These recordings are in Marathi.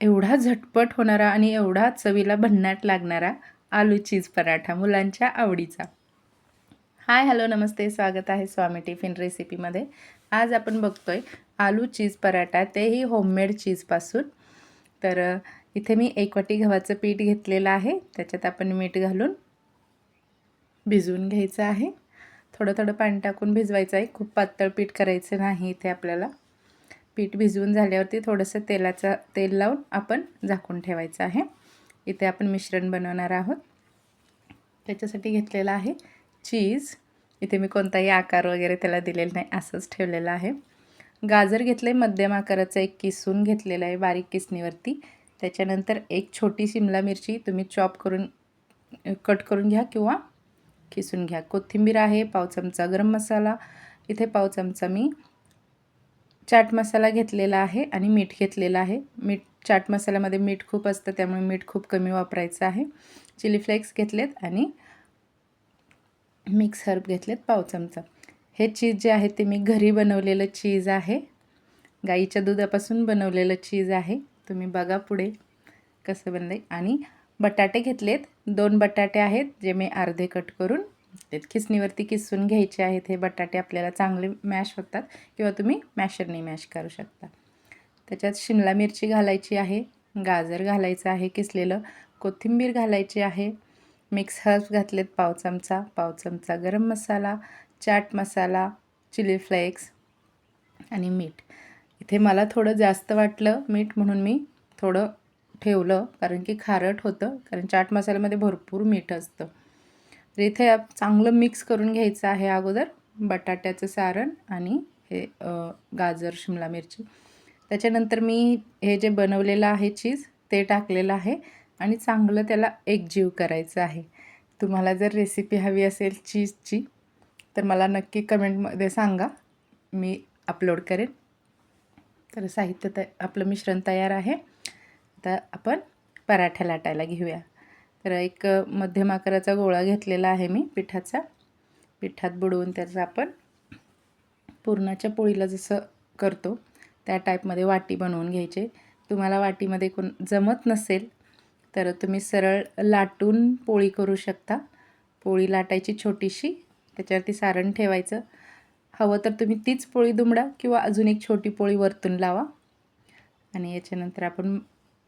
एवढा झटपट होणारा आणि एवढा चवीला भन्नाट लागणारा आलू चीज पराठा मुलांच्या आवडीचा. हाय हॅलो नमस्ते, स्वागत आहे स्वामी टिफिन रेसिपीमध्ये. आज आपण बघतोय आलू चीज पराठा, तेही होममेड चीजपासून. तर इथे मी 1 वाटी गव्हाचं पीठ घेतलेलं आहे. त्याच्यात आपण मीठ घालून भिजवून घ्यायचं आहे. थोडं थोडं पाणी टाकून भिजवायचं आहे. खूप पातळ पीठ करायचं नाही इथे आपल्याला. पीठ भिजवून झाल्यावरती थोडंसं तेल लावून आपण झाकून ठेवायचं आहे. इथे आपण मिश्रण बनवणार आहोत. त्याच्यासाठी घेतलेलं आहे चीज. इथे मी कोणताही आकार वगैरे त्याला दिलेला नाही, असंच ठेवलेलं आहे. गाजर घेतले मध्यम आकाराचं, एक किसून घेतलेलं आहे बारीक किसणीवरती. त्याच्यानंतर एक छोटी शिमला मिरची तुम्ही चॉप करून कट करून घ्या किंवा किसून घ्या. कोथिंबीर आहे, पाव चमचा गरम मसाला, इथे पाव चमचा मी चाट मसाला घेतलेला आहे आणि मीठ घेतलेलं आहे. चाट मसाल्यामध्ये मीठ खूप असतं, त्यामुळे मीठ खूप कमी वापरायचं आहे. चिली फ्लेक्स घेतलेत आणि मिक्स हर्ब घेतलेत पाव चमचा. हे चीज जे आहे ते मी घरी बनवलेलं चीज आहे. गाईच्या दुधापासून बनवलेलं चीज आहे. तुम्ही बघा पुढे कसं बनलंय. आणि बटाटे घेतलेत, 2 बटाटे आहेत जे मी अर्धे कट करून खिसणीवरती किसून घ्यायचे आहेत. हे बटाटे आपल्याला चांगले मॅश होतात किंवा तुम्ही मॅशरने मॅश करू शकता. त्याच्यात शिमला मिरची घालायची आहे, गाजर घालायचं आहे किसलेलं, कोथिंबीर घालायची आहे, मिक्स हर्ब्स घातलेत पाव चमचा गरम मसाला, चाट मसाला, चिली फ्लेक्स आणि मीठ. इथे मला थोडं जास्त वाटलं मीठ म्हणून मी थोडं ठेवलं, कारण की खारट होतं, कारण चाट मसाल्यामध्ये भरपूर मीठ असतं. तर इथे चांगलं मिक्स करून घ्यायचं आहे अगोदर बटाट्याचं सारण आणि हे गाजर शिमला मिरची. त्याच्यानंतर मी हे जे बनवलेलं आहे चीज ते टाकलेलं आहे आणि चांगलं त्याला एकजीव करायचं आहे. तुम्हाला जर रेसिपी हवी असेल चीजची तर मला नक्की कमेंटमध्ये सांगा, मी अपलोड करेन. तर साहित्य आपलं मिश्रण तयार आहे. आता आपण पराठा लाटायला घेऊया. तर एक मध्यम आकाराचा गोळा घेतलेला आहे मी पिठात बुडवून त्याचं आपण पुरणाच्या पोळीला जसं करतो त्या टाईपमध्ये वाटी बनवून घ्यायचे. तुम्हाला वाटीमध्ये जमत नसेल तर तुम्ही सरळ लाटून पोळी करू शकता. पोळी लाटायची छोटीशी, त्याच्यावरती सारण ठेवायचं. हवं तर तुम्ही तीच पोळी दुमडा किंवा अजून एक छोटी पोळी वरतून लावा. आणि याच्यानंतर आपण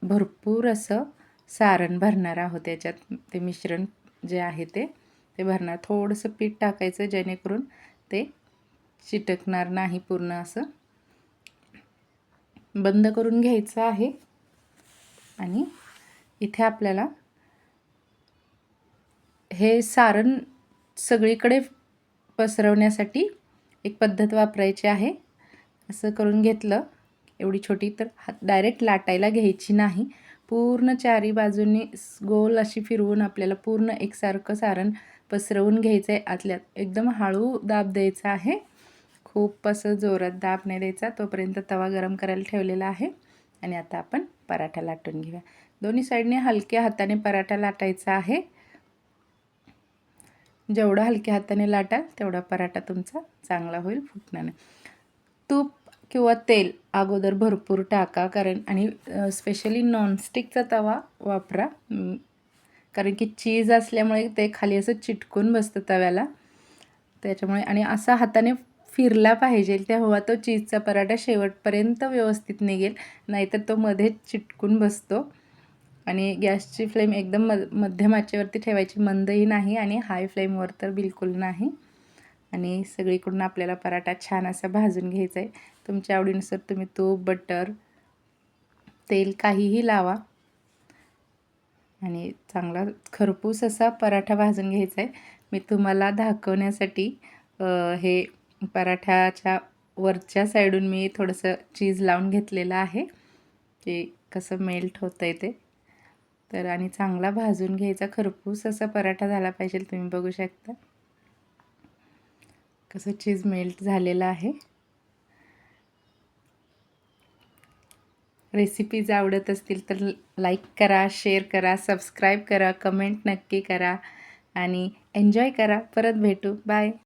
भरपूर असं सारण भरणार आहोत. याच्यात ते मिश्रण जे आहे ते भरणार. थोडंसं पीठ टाकायचं जेणेकरून ते चिटकणार नाही. पूर्ण असं बंद करून घ्यायचं आहे. आणि इथे आपल्याला हे सारण सगळीकडे पसरवण्यासाठी एक पद्धत वापरायची आहे. असं करून घेतलं एवढी छोटी, तर डायरेक्ट लाटायला घ्यायची नाही. पूर्ण चारी बाजूंनी गोल अशी फिरवून आपल्याला पूर्ण एकसारखं सारण पसरवून घ्यायचं आहे. आतल्यात एकदम हळू दाब द्यायचा आहे, खूप असं जोरात दाब नाही द्यायचा. तोपर्यंत तवा गरम करायला ठेवलेला आहे. आणि आता आपण पराठा लाटून घेऊया. दोन्ही साईडने हलक्या हाताने पराठा लाटायचा आहे. जेवढा हलक्या हाताने लाटाल तेवढा पराठा तुमचा चांगला होईल, फुटणार नाही. तूप किंवा तेल अगोदर भरपूर टाका, कारण आणि स्पेशली नॉनस्टिकचा तवा वापरा, कारण की चीज असल्यामुळे ते खाली असं चिटकून बसतं तव्याला. त्याच्यामुळे आणि असा हाताने फिरला पाहिजे, तेव्हा तो चीजचा पराठा शेवटपर्यंत व्यवस्थित निघेल, नाहीतर तो मध्येच चिटकून बसतो. आणि गॅसची फ्लेम एकदम मध्यम आचेवरती ठेवायची, मंदही नाही आणि हाय फ्लेमवर तर बिलकुल नाही. आणि सगळीकडून आपल्याला पराठा छान असा भाजून घ्यायचा आहे. तुमच्या आवडीनुसार तुम्ही तूप, बटर, तेल काहीही लावा. आणि चांगला खरपूस असा पराठा भाजून घ्यायचा आहे. मी तुम्हाला दाखवण्यासाठी हे पराठ्याच्या वरच्या साईडून मी थोडंसं चीज लावून घेतलेलं आहे, की कसं मेल्ट होतं आहे ते. तर आणि चांगला भाजून घ्यायचा, खरपूस असा पराठा झाला पाहिजे. तुम्ही बघू शकता कसं चीज मेल्ट झालेलं आहे. रेसिपीज आवडत असतील तर लाईक करा, शेअर करा, सबस्क्राईब करा, कमेंट नक्की करा आणि एन्जॉय करा. परत भेटू. बाय.